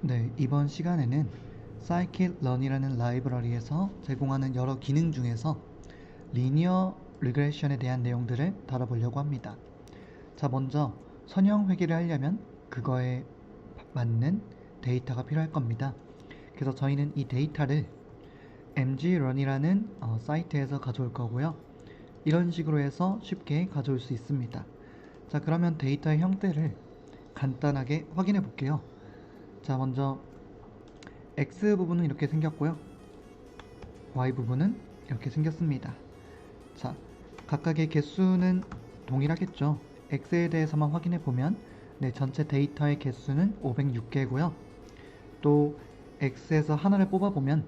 네, 이번 시간에는 scikit-learn이라는 라이브러리에서 제공하는 여러 기능 중에서 리니어 리그레션에 대한 내용들을 다뤄보려고 합니다. 자, 먼저 선형 회계를 하려면 그거에 맞는 데이터가 필요할 겁니다. 그래서 저희는 이 데이터를 mgrun이라는 사이트에서 가져올 거고요. 이런 식으로 해서 쉽게 가져올 수 있습니다. 자, 그러면 데이터의 형태를 간단하게 확인해 볼게요. 자, 먼저 X 부분은 이렇게 생겼고요. Y 부분은 이렇게 생겼습니다. 자, 각각의 개수는 동일하겠죠. X에 대해서만 확인해 보면 전체 데이터의 개수는 506개고요. 또 X에서 하나를 뽑아보면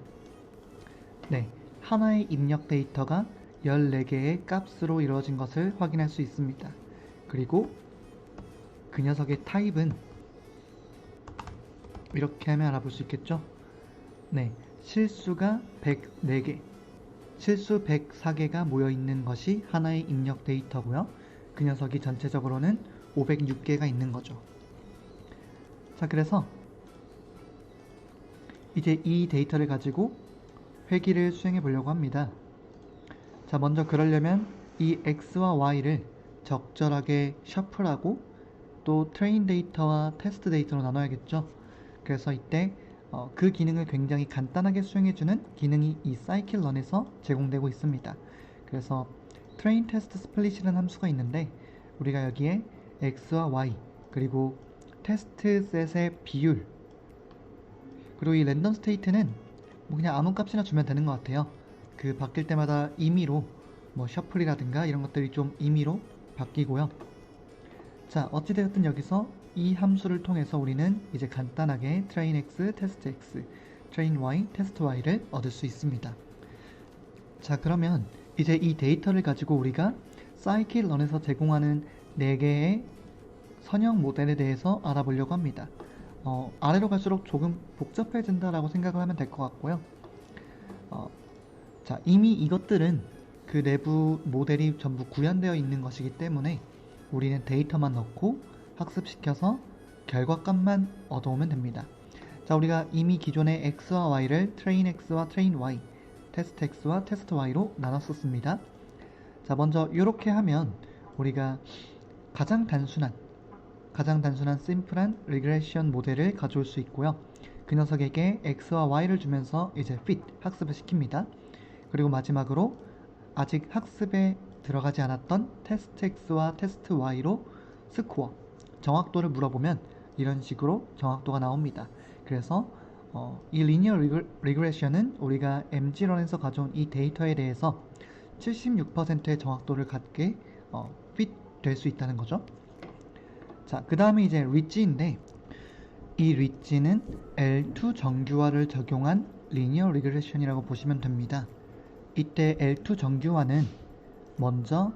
하나의 입력 데이터가 14개의 값으로 이루어진 것을 확인할 수 있습니다. 그리고 그 녀석의 타입은 이렇게 하면 알아볼 수 있겠죠? 실수가 104개, 실수 104개가 모여있는 것이 하나의 입력 데이터고요. 그 녀석이 전체적으로는 506개가 있는 거죠. 자, 그래서 이제 이 데이터를 가지고 회기를 수행해 보려고 합니다. 자, 먼저 그러려면 이 X와 Y를 적절하게 셔플하고 또 트레인 데이터와 테스트 데이터로 나눠야겠죠. 그래서 이때 그 기능을 굉장히 간단하게 수행해주는 기능이 이 scikit-learn에서 제공되고 있습니다. 그래서 train test split이라는 함수가 있는데 우리가 여기에 x와 y 그리고 테스트 셋의 비율 그리고 이 랜덤 스테이트는 뭐 그냥 아무 값이나 주면 되는 것 같아요. 그 바뀔 때마다 임의로 뭐 셔플이라든가 이런 것들이 좀 임의로 바뀌고요. 자, 어찌되었든 여기서 이 함수를 통해서 우리는 이제 간단하게 train x, test x, train y, test y를 얻을 수 있습니다. 자, 그러면 이제 이 데이터를 가지고 우리가 scikit-learn에서 제공하는 4개의 선형 모델에 대해서 알아보려고 합니다. 아래로 갈수록 조금 복잡해진다라고 생각을 하면 될 것 같고요. 자, 이미 이것들은 그 내부 모델이 전부 구현되어 있는 것이기 때문에 우리는 데이터만 넣고 학습시켜서 결과값만 얻어오면 됩니다. 자, 우리가 이미 기존의 x와 y를 train x와 train y, test x와 test y로 나눴었습니다. 자, 먼저 이렇게 하면 우리가 가장 단순한 심플한 리그레션 모델을 가져올 수 있고요. 그 녀석에게 x와 y를 주면서 이제 fit 학습을 시킵니다. 그리고 마지막으로 아직 학습에 들어가지 않았던 테스트 x와 테스트 y로 스코어, 정확도를 물어보면 이런 식으로 정확도가 나옵니다. 그래서 이 리니어 리그레션은 우리가 mgrun에서 가져온 이 데이터에 대해서 76%의 정확도를 갖게 fit 될 수 있다는 거죠. 자, 그 다음에 이제 리지인데 이 리지는 L2 정규화를 적용한 리니어 리그레션이라고 보시면 됩니다. 이때 L2 정규화는 먼저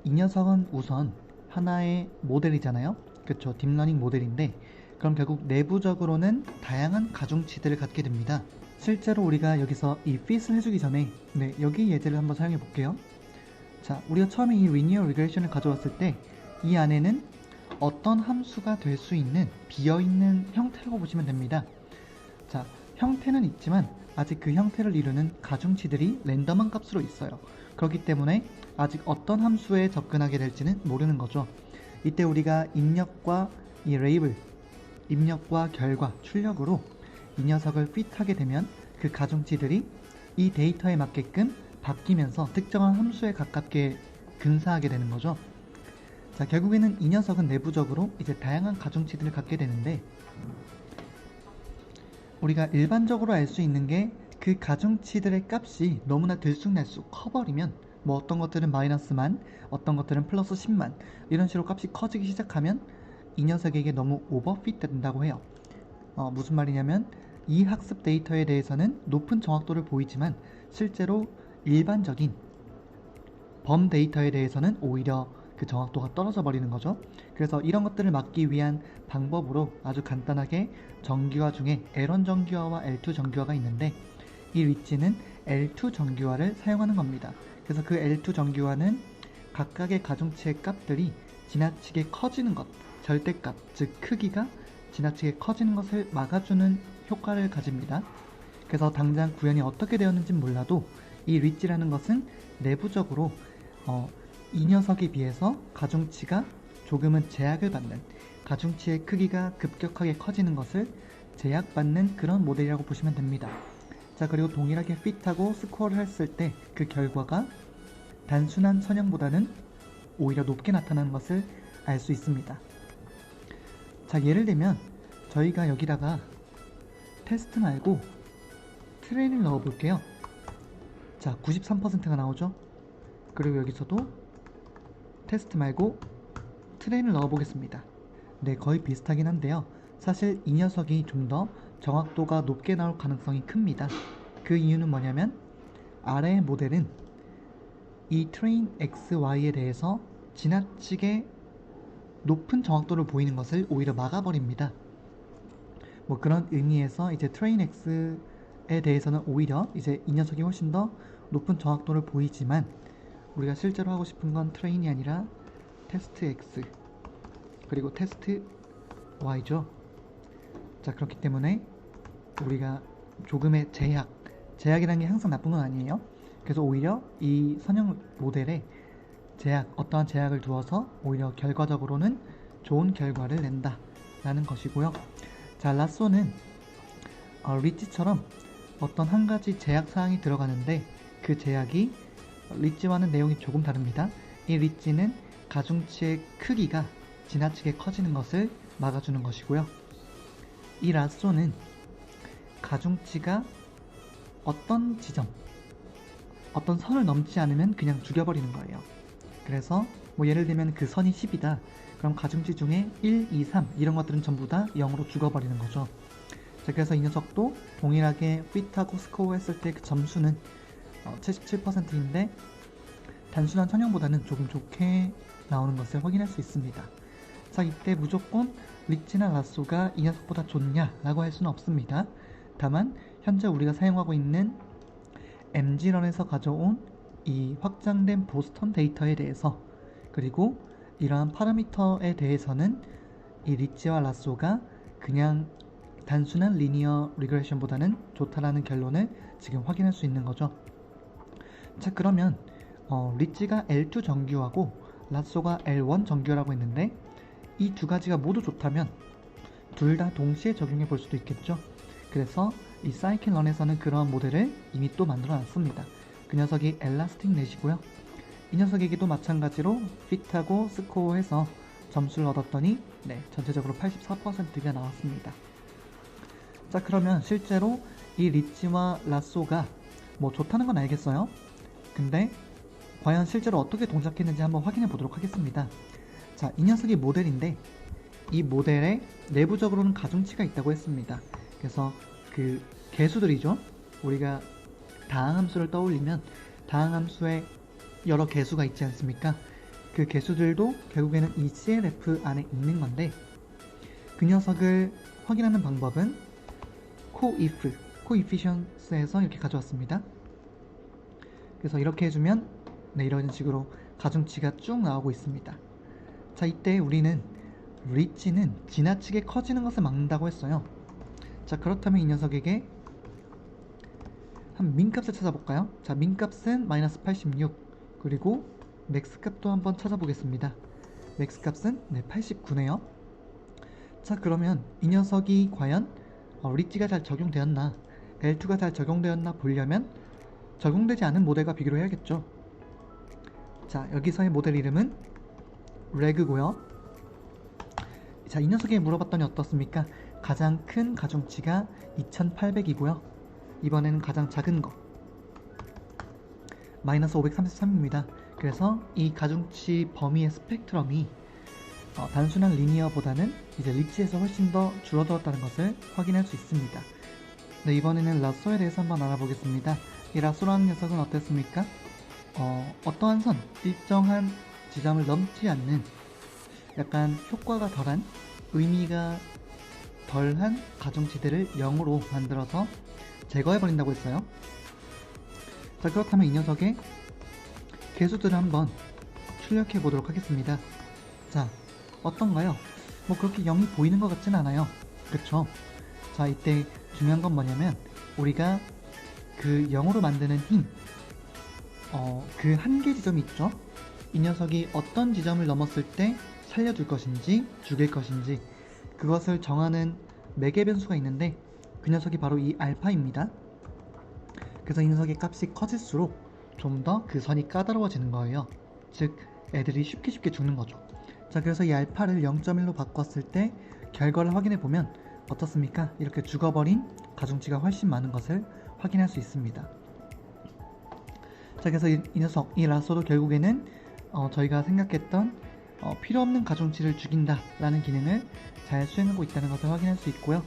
이 녀석은 우선 하나의 모델이잖아요. 그쵸, 딥러닝 모델인데 그럼 결국 내부적으로는 다양한 가중치들을 갖게 됩니다. 실제로 우리가 여기서 이 fit을 해주기 전에 여기 예제를 한번 사용해 볼게요. 자, 우리가 처음에 이 리니어 리그레션을 가져왔을 때 이 안에는 어떤 함수가 될 수 있는 비어있는 형태라고 보시면 됩니다. 자, 형태는 있지만 아직 그 형태를 이루는 가중치들이 랜덤한 값으로 있어요. 그렇기 때문에 아직 어떤 함수에 접근하게 될지는 모르는 거죠. 이때 우리가 입력과 이 레이블, 입력과 결과, 출력으로 이 녀석을 fit하게 되면 그 가중치들이 이 데이터에 맞게끔 바뀌면서 특정한 함수에 가깝게 근사하게 되는 거죠. 자, 결국에는 이 녀석은 내부적으로 이제 다양한 가중치들을 갖게 되는데 우리가 일반적으로 알 수 있는 게 그 가중치들의 값이 너무나 들쑥날쑥 커버리면 뭐 어떤 것들은 마이너스만, 어떤 것들은 플러스 10만 이런 식으로 값이 커지기 시작하면 이 녀석에게 너무 오버핏 된다고 해요. 무슨 말이냐면 이 학습 데이터에 대해서는 높은 정확도를 보이지만 실제로 일반적인 범 데이터에 대해서는 오히려 그 정확도가 떨어져 버리는 거죠. 그래서 이런 것들을 막기 위한 방법으로 아주 간단하게 정규화 중에 L1 정규화와 L2 정규화가 있는데 이 리지는 L2 정규화를 사용하는 겁니다. 그래서 그 L2 정규화는 각각의 가중치의 값들이 지나치게 커지는 것, 절대값, 즉 크기가 지나치게 커지는 것을 막아주는 효과를 가집니다. 그래서 당장 구현이 어떻게 되었는지는 몰라도 이 리치라는 것은 내부적으로 이 녀석에 비해서 가중치가 조금은 제약을 받는, 가중치의 크기가 급격하게 커지는 것을 제약받는 그런 모델이라고 보시면 됩니다. 자, 그리고 동일하게 핏하고 스코어를 했을 때 그 결과가 단순한 선형보다는 오히려 높게 나타나는 것을 알 수 있습니다. 자, 예를 들면 저희가 여기다가 테스트 말고 트레인을 넣어 볼게요. 자, 93%가 나오죠. 그리고 여기서도 테스트 말고 트레인을 넣어 보겠습니다. 네, 거의 비슷하긴 한데요. 사실 이 녀석이 좀 더 정확도가 높게 나올 가능성이 큽니다. 그 이유는 뭐냐면 아래의 모델은 이 트레인 XY에 대해서 지나치게 높은 정확도를 보이는 것을 오히려 막아버립니다. 뭐 그런 의미에서 이제 트레인 X에 대해서는 오히려 이제 이 녀석이 훨씬 더 높은 정확도를 보이지만 우리가 실제로 하고 싶은 건 트레인이 아니라 테스트 X 그리고 테스트 Y죠. 자, 그렇기 때문에 우리가 조금의 제약이라는 게 항상 나쁜 건 아니에요. 그래서 오히려 이 선형 모델에 어떠한 제약을 두어서 오히려 결과적으로는 좋은 결과를 낸다 라는 것이고요. 자, 라쏘는 리치처럼 어떤 한 가지 제약 사항이 들어가는데 그 제약이 리치와는 내용이 조금 다릅니다. 이 리치는 가중치의 크기가 지나치게 커지는 것을 막아주는 것이고요. 이 라쏘는 가중치가 어떤 선을 넘지 않으면 그냥 죽여버리는 거예요. 그래서 뭐 예를 들면 그 선이 10이다. 그럼 가중치 중에 1, 2, 3 이런 것들은 전부 다 0으로 죽어버리는 거죠. 자, 그래서 이 녀석도 동일하게 핏하고 스코어 했을 때 그 점수는 77%인데 단순한 선형보다는 조금 좋게 나오는 것을 확인할 수 있습니다. 자, 이때 무조건 리치나 라쏘가 이 녀석보다 좋냐 라고 할 수는 없습니다. 다만 현재 우리가 사용하고 있는 MG런에서 가져온 이 확장된 보스턴 데이터에 대해서 그리고 이러한 파라미터에 대해서는 이 리치와 라쏘가 그냥 단순한 리니어 리그레션보다는 좋다라는 결론을 지금 확인할 수 있는 거죠. 자, 그러면 리치가 L2 정규하고 라쏘가 L1 정규라고 했는데 이 두 가지가 모두 좋다면 둘 다 동시에 적용해 볼 수도 있겠죠. 그래서 이 사이클런에서는 그러한 모델을 이미 또 만들어 놨습니다. 그 녀석이 엘라스틱 넷이고요. 이 녀석에게도 마찬가지로 핏하고 스코어해서 점수를 얻었더니 전체적으로 84%가 나왔습니다. 자, 그러면 실제로 이 리치와 라쏘가 뭐 좋다는 건 알겠어요. 근데 과연 실제로 어떻게 동작했는지 한번 확인해 보도록 하겠습니다. 자, 이 녀석이 모델인데 이 모델에 내부적으로는 가중치가 있다고 했습니다. 그래서 그 개수들이죠. 우리가 다항함수를 떠올리면 다항함수에 여러 개수가 있지 않습니까? 그 개수들도 결국에는 이 CLF 안에 있는 건데 그 녀석을 확인하는 방법은 coefficients에서 이렇게 가져왔습니다. 그래서 이렇게 해주면 이런 식으로 가중치가 쭉 나오고 있습니다. 자, 이때 우리는 리치는 지나치게 커지는 것을 막는다고 했어요. 자, 그렇다면 이 녀석에게 한 민값을 찾아볼까요? 자, 민값은 마이너스 86 그리고 맥스값도 한번 찾아보겠습니다. 맥스값은 89네요. 자, 그러면 이 녀석이 과연 리치가 잘 적용되었나 L2가 잘 적용되었나 보려면 적용되지 않은 모델과 비교를 해야겠죠. 자, 여기서의 모델 이름은 레그고요. 자, 이 녀석에 물어봤더니 어떻습니까? 가장 큰 가중치가 2800이고요. 이번에는 가장 작은 거 마이너스 533입니다. 그래서 이 가중치 범위의 스펙트럼이 단순한 리니어보다는 이제 리치에서 훨씬 더 줄어들었다는 것을 확인할 수 있습니다. 네, 이번에는 라쏘에 대해서 한번 알아보겠습니다. 이 라쏘라는 녀석은 어땠습니까? 어떠한 선, 일정한 지점을 넘지 않는 약간 효과가 덜한, 의미가 덜한 가중치들을 0으로 만들어서 제거해버린다고 했어요. 자, 그렇다면 이 녀석의 개수들을 한번 출력해 보도록 하겠습니다. 자, 어떤가요? 뭐 그렇게 0이 보이는 것 같진 않아요. 그쵸? 자, 이때 중요한 건 뭐냐면 우리가 그 0으로 만드는 힘, 그 한계 지점이 있죠? 이 녀석이 어떤 지점을 넘었을 때 살려줄 것인지 죽일 것인지 그것을 정하는 매개 변수가 있는데 그 녀석이 바로 이 알파입니다. 그래서 이 녀석의 값이 커질수록 좀 더 그 선이 까다로워지는 거예요. 즉 애들이 쉽게 죽는 거죠. 자, 그래서 이 알파를 0.1로 바꿨을 때 결과를 확인해 보면 어떻습니까? 이렇게 죽어버린 가중치가 훨씬 많은 것을 확인할 수 있습니다. 자, 그래서 이 녀석, 이 라쏘도 결국에는 저희가 생각했던 필요 없는 가중치를 죽인다 라는 기능을 잘 수행하고 있다는 것을 확인할 수 있고요.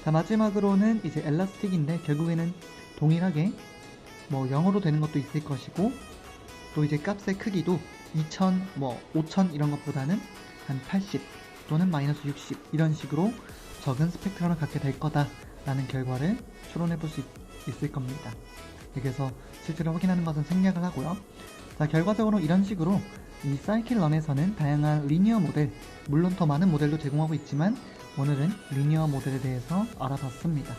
자, 마지막으로는 이제 엘라스틱인데 결국에는 동일하게 뭐 0으로 되는 것도 있을 것이고 또 이제 값의 크기도 2000, 뭐 5000 이런 것보다는 한 80 또는 마이너스 60 이런 식으로 적은 스펙트럼을 갖게 될 거다 라는 결과를 추론해 볼 수 있을 겁니다. 그래서 실제로 확인하는 것은 생략을 하고요. 자, 결과적으로 이런 식으로 이 사이클런에서는 다양한 리니어 모델, 물론 더 많은 모델도 제공하고 있지만 오늘은 리니어 모델에 대해서 알아봤습니다.